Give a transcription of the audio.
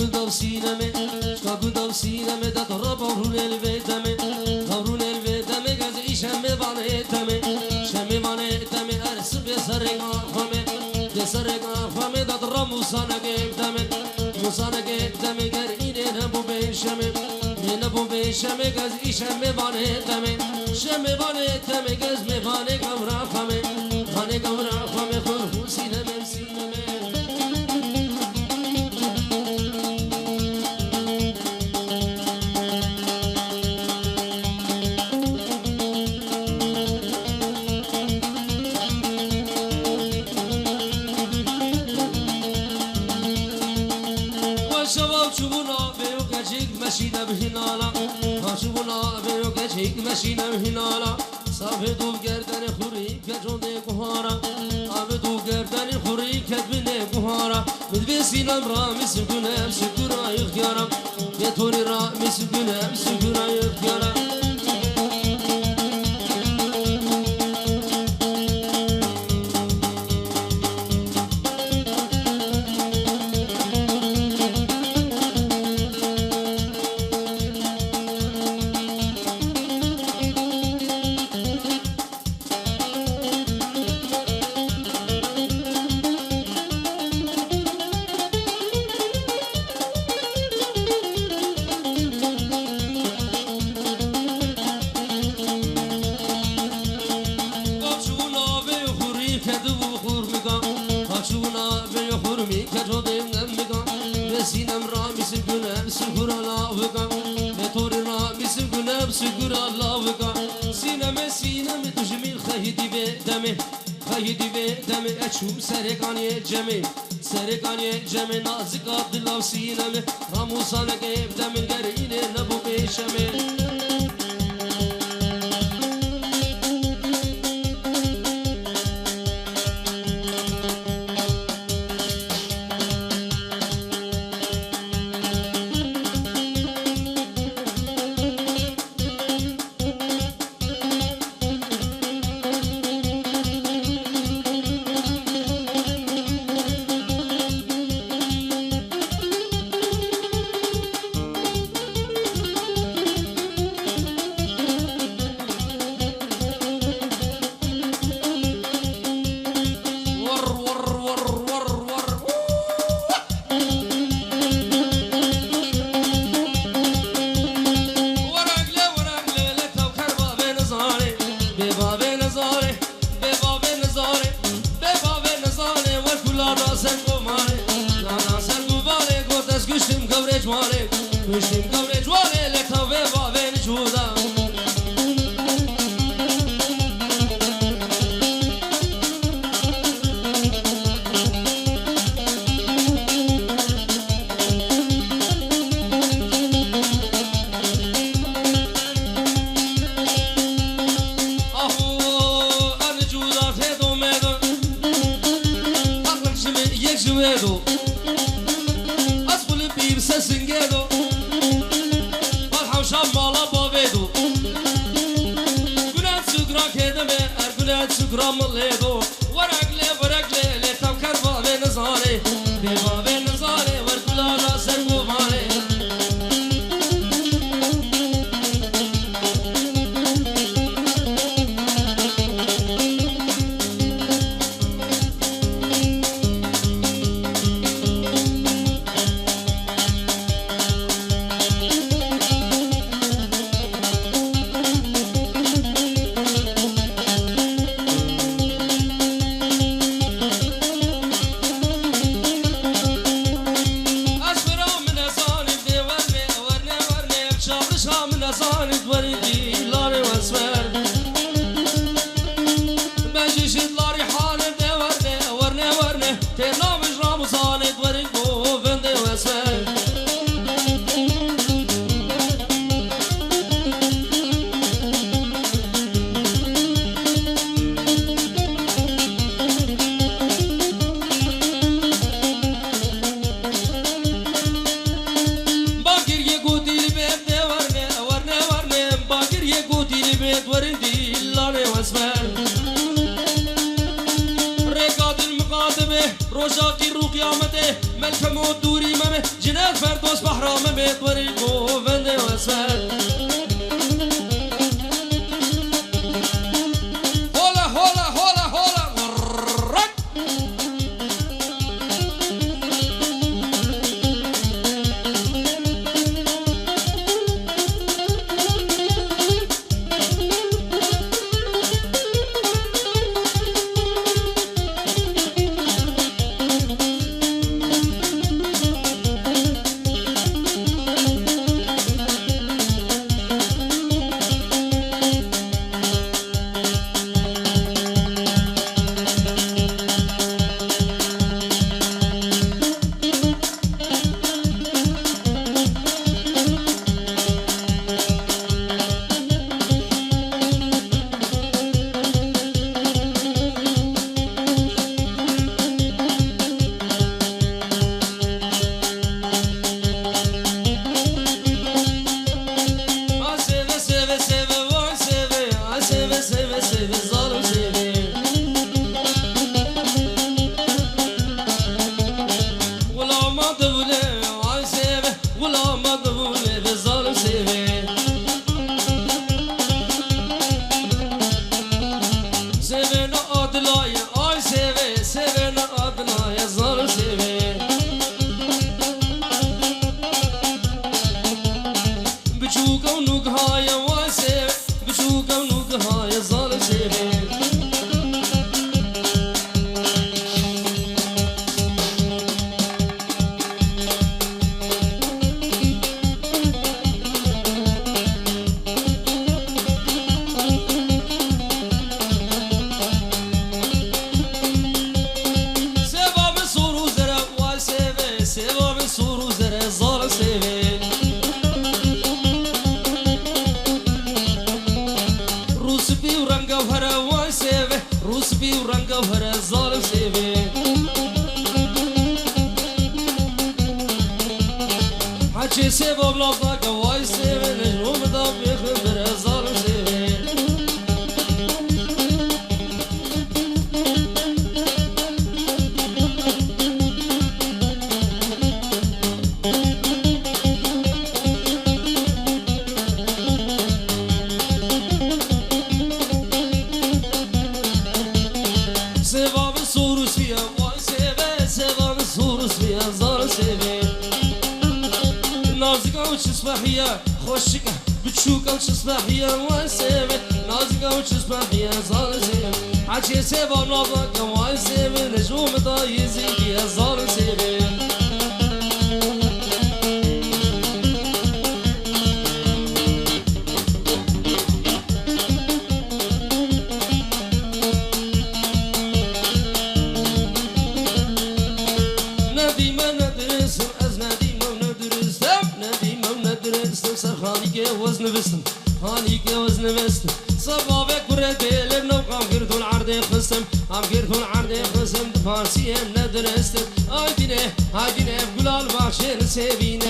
قدو سینمه قدو سینمه داد رب رون الویدمه رون الویدمه گز ایشم بانه تمه شم بانه تمه ارس به سرگا خمه به سرگا خمه داد رب موسانگه تمه موسانگه تمه گر اینه نبو بشمه نبو بشمه گز ایشم بانه تمه شم بانه تمه گز بانه گورا خمه بانه گورا خمه خور سینمه سینمه مشينا بهنالا هاشونا بيوكا شيك مشينا بهنالا صافدو بگردن خوری کجون کوهارا آبدو گردن خوری کدبن کوهارا بدبی سینم را مسکنم سکورا یخیارم به توری را مسکنم سکورا یخیارم شوم سرکانی جمع سرکانی جمع نازک عبدالله سینم راموسان که ابدمن گرینه نبو بیشمه روزا کی رو قیامته ملک مود دوری ممه جنات فرد سلامت وری گوونده وسر هولا هولا هولا هولا رک سبب لفظك واي سيبي نجوم ضبي خبر ظالم سيبي سبب السورس فيها واي سيبي سبب السورس فيها ظالم سيبي نازك وش صباحية خوشك بتشوك وش صباحية واسيبي نازك وش صباحية ظالم سيبي عشي سيبا نظرك واسيبي نجوم ضاي زيدي ظالم سيبي وزن بستم هانيك وزن بستم صبابك برد بيلم نو قام قردون عرضي قسم قام قردون عرضي قسم فارسي هم ندرستم هاي دينه بقلال باشر سيبينه